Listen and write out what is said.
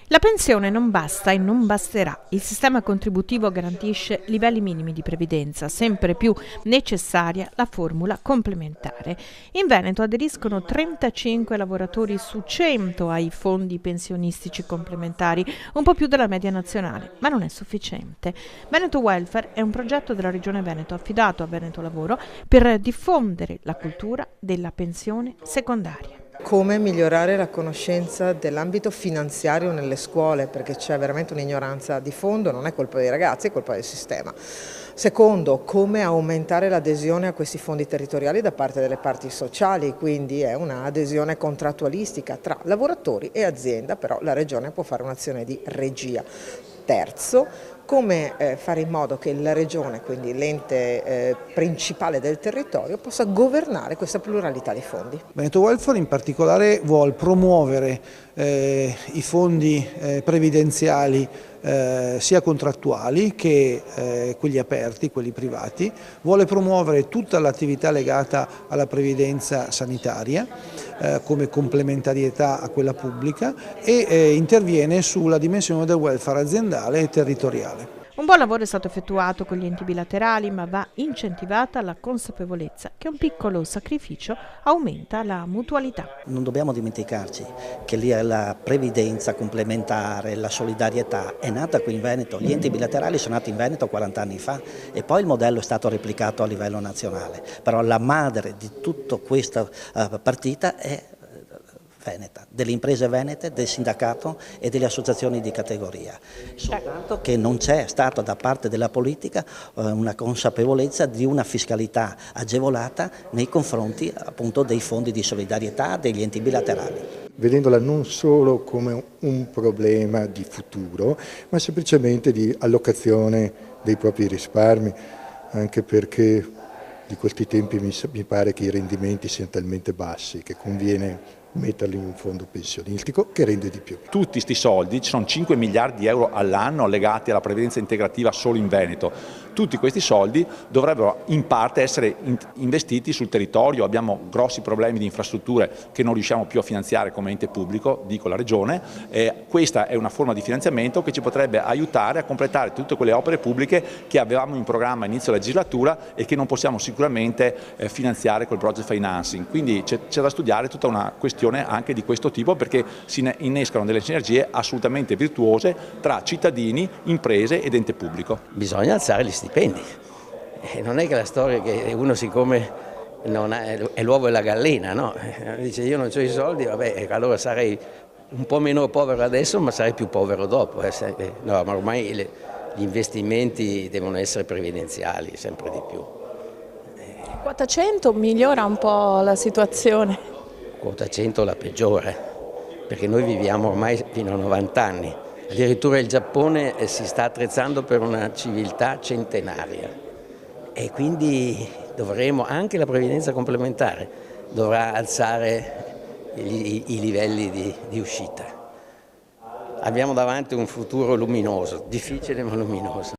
La pensione non basta e non basterà. Il sistema contributivo garantisce livelli minimi di previdenza, sempre più necessaria la formula complementare. In Veneto aderiscono 35 lavoratori su 100 ai fondi pensionistici complementari, un po' più della media nazionale, ma non è sufficiente. Veneto Welfare è un progetto della Regione Veneto affidato a Veneto Lavoro per diffondere la cultura della pensione secondaria. Come migliorare la conoscenza dell'ambito finanziario nelle scuole, perché c'è veramente un'ignoranza di fondo, non è colpa dei ragazzi, è colpa del sistema. Secondo, come aumentare l'adesione a questi fondi territoriali da parte delle parti sociali, quindi è un'adesione contrattualistica tra lavoratori e azienda, però la Regione può fare un'azione di regia. Terzo, come fare in modo che la Regione, quindi l'ente principale del territorio, possa governare questa pluralità di fondi. Veneto Welfare in particolare vuole promuovere i fondi previdenziali sia contrattuali che quelli aperti, quelli privati, vuole promuovere tutta l'attività legata alla previdenza sanitaria come complementarietà a quella pubblica e interviene sulla dimensione del welfare aziendale e territoriale. Un buon lavoro è stato effettuato con gli enti bilaterali, ma va incentivata la consapevolezza che un piccolo sacrificio aumenta la mutualità. Non dobbiamo dimenticarci che la previdenza complementare, la solidarietà è nata qui in Veneto, gli enti bilaterali sono nati in Veneto 40 anni fa e poi il modello è stato replicato a livello nazionale, però la madre di tutta questa partita è veneta, delle imprese venete, del sindacato e delle associazioni di categoria. Soltanto che non c'è stata da parte della politica una consapevolezza di una fiscalità agevolata nei confronti appunto dei fondi di solidarietà degli enti bilaterali. Vedendola non solo come un problema di futuro, ma semplicemente di allocazione dei propri risparmi, anche perché di questi tempi mi pare che i rendimenti siano talmente bassi che conviene metterli in un fondo pensionistico che rende di più. Tutti questi soldi, ci sono 5 miliardi di euro all'anno legati alla previdenza integrativa solo in Veneto. Tutti questi soldi dovrebbero in parte essere investiti sul territorio, abbiamo grossi problemi di infrastrutture che non riusciamo più a finanziare come ente pubblico, dico la Regione, questa è una forma di finanziamento che ci potrebbe aiutare a completare tutte quelle opere pubbliche che avevamo in programma a inizio legislatura e che non possiamo sicuramente finanziare col project financing, quindi c'è da studiare tutta una questione anche di questo tipo perché si innescano delle sinergie assolutamente virtuose tra cittadini, imprese ed ente pubblico. Bisogna alzare gli stipendi, non è che la storia che uno siccome non ha, è l'uovo e la gallina, no? Dice io non ho i soldi, vabbè, allora sarei un po' meno povero adesso ma sarei più povero dopo. No, ma ormai gli investimenti devono essere previdenziali sempre di più. Quota 100 migliora un po' la situazione. Quota 100 la peggiore, perché noi viviamo ormai fino a 90 anni. Addirittura il Giappone si sta attrezzando per una civiltà centenaria e quindi dovremo, anche la previdenza complementare dovrà alzare i livelli di uscita. Abbiamo davanti un futuro luminoso, difficile ma luminoso.